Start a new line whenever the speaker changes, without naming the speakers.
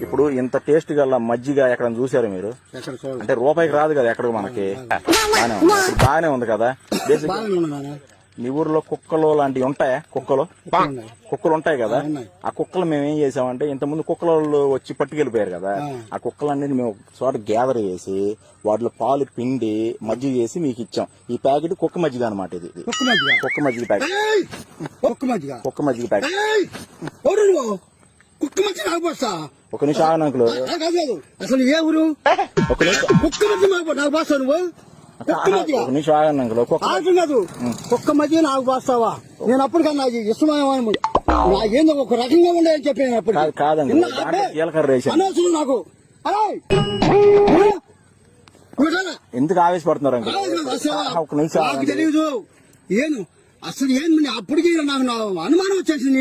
ఇప్పుడు ఇంత టేస్ట్ గల మజ్జిగ ఎక్కడ చూసారు మీరు? అంటే రూపాయికి రాదు కదా ఎక్కడ మనకి. బాగానే ఉంది కదా. బేసిక్ మీ ఊర్లో కుక్కలు లాంటివి ఉంటాయా? కుక్కలు ఉంటాయి కదా. ఆ కుక్కలు మేము ఏం చేసామంటే, ఇంతకుముందు కుక్కలు వచ్చి పట్టుకెళ్ళిపోయారు కదా, ఆ కుక్కలన్నీ మేము చోట గ్యాదర్ చేసి వాటిలో పాలు పిండి మజ్జిగ చేసి మీకు ఇచ్చాం. ఈ ప్యాకెట్ కుక్క మజ్జిగ అనమాట. ఇది కుక్క మజ్జిగ ప్యాకెట్. కుక్క మజ్జిగ ప్యాకెట్. ఒక నిమిషం ఆగను అంకుల్.
అసలు ఏ ఊరు?
ఒక నిమిషం ఆగను అంకుల్.
కుక్క మధ్య నాకు పోస్తావా? నేను అప్పటికన్నా ఇష్టమేమో ఏందో ఒక రకంగా ఉండేదని చెప్పాను. అప్పుడు
కాదండి,
అనవసరం నాకు.
ఎందుకు ఆవేశపడుతున్నారు అంకుల్? ఒక నిమిషం
నాకు తెలియదు. అసలు ఏంది అప్పటికి నాకు అనుమానం వచ్చేసింది.